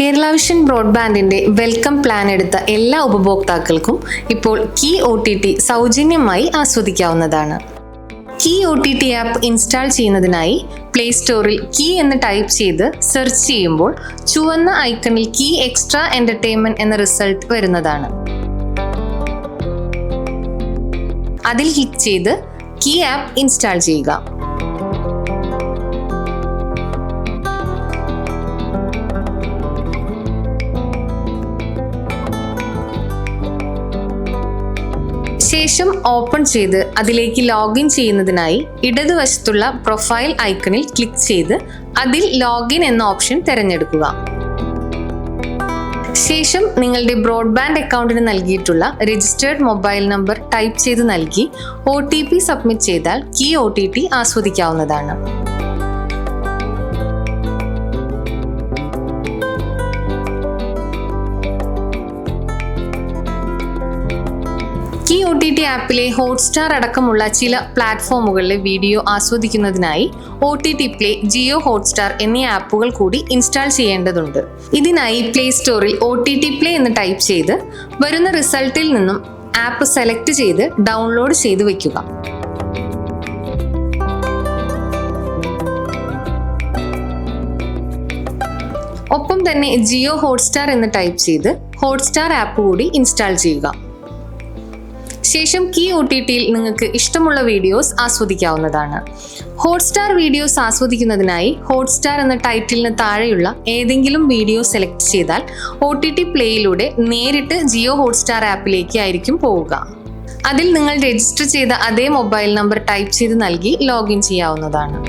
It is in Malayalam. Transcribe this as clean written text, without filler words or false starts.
കേരള വിഷൻ ബ്രോഡ്ബാൻഡിന്റെ വെൽക്കം പ്ലാൻ എടുത്ത എല്ലാ ഉപഭോക്താക്കൾക്കും ഇപ്പോൾ കീ OTT സൗജന്യമായി ആസ്വദിക്കാവുന്നതാണ്. കീ OTT ആപ്പ് ഇൻസ്റ്റാൾ ചെയ്യുന്നതിനായി പ്ലേ സ്റ്റോറിൽ കീ എന്ന് ടൈപ്പ് ചെയ്ത് സെർച്ച് ചെയ്യുമ്പോൾ ചുവന്ന ഐക്കണിൽ കീ എക്സ്ട്രാ എന്റർടൈൻമെന്റ് എന്ന റിസൾട്ട് വരുന്നതാണ്. അതിൽ ക്ലിക്ക് ചെയ്ത് കീ ആപ്പ് ഇൻസ്റ്റാൾ ചെയ്യുക. ശേഷം ഓപ്പൺ ചെയ്ത് അതിലേക്ക് ലോഗിൻ ചെയ്യുന്നതിനായി ഇടതുവശത്തുള്ള പ്രൊഫൈൽ ഐക്കണിൽ ക്ലിക്ക് ചെയ്ത് അതിൽ ലോഗിൻ എന്ന ഓപ്ഷൻ തിരഞ്ഞെടുക്കുക. ശേഷം നിങ്ങളുടെ ബ്രോഡ്ബാൻഡ് അക്കൗണ്ടിന് നൽകിയിട്ടുള്ള രജിസ്റ്റേർഡ് മൊബൈൽ നമ്പർ ടൈപ്പ് ചെയ്ത് നൽകി OTP സബ്മിറ്റ് ചെയ്താൽ കീ OTT ആസ്വദിക്കാവുന്നതാണ്. കീ OTT ആപ്പിലെ ഹോട്ട്സ്റ്റാർ അടക്കമുള്ള ചില പ്ലാറ്റ്ഫോമുകളിലെ വീഡിയോ ആസ്വദിക്കുന്നതിനായി OTT പ്ലേ, ജിയോ ഹോട്ട്സ്റ്റാർ എന്നീ ആപ്പുകൾ കൂടി ഇൻസ്റ്റാൾ ചെയ്യേണ്ടതുണ്ട്. ഇതിനായി പ്ലേ സ്റ്റോറിൽ OTT പ്ലേ എന്ന് ടൈപ്പ് ചെയ്ത് വരുന്ന റിസൾട്ടിൽ നിന്നും ആപ്പ് സെലക്ട് ചെയ്ത് ഡൗൺലോഡ് ചെയ്ത് വയ്ക്കുക. ഒപ്പം തന്നെ ജിയോ ഹോട്ട്സ്റ്റാർ എന്ന് ടൈപ്പ് ചെയ്ത് ഹോട്ട്സ്റ്റാർ ആപ്പ് കൂടി ഇൻസ്റ്റാൾ ചെയ്യുക. ശേഷം കീ OTTയിൽ നിങ്ങൾക്ക് ഇഷ്ടമുള്ള വീഡിയോസ് ആസ്വദിക്കാവുന്നതാണ്. ഹോട്ട്സ്റ്റാർ വീഡിയോസ് ആസ്വദിക്കുന്നതിനായി ഹോട്ട്സ്റ്റാർ എന്ന ടൈറ്റിലിന് താഴെയുള്ള ഏതെങ്കിലും വീഡിയോ സെലക്ട് ചെയ്താൽ OTT പ്ലേയിലൂടെ നേരിട്ട് ജിയോ ഹോട്ട്സ്റ്റാർ ആപ്പിലേക്ക് ആയിരിക്കും പോവുക. അതിൽ നിങ്ങൾ രജിസ്റ്റർ ചെയ്ത അതേ മൊബൈൽ നമ്പർ ടൈപ്പ് ചെയ്ത് നൽകി ലോഗിൻ ചെയ്യാവുന്നതാണ്.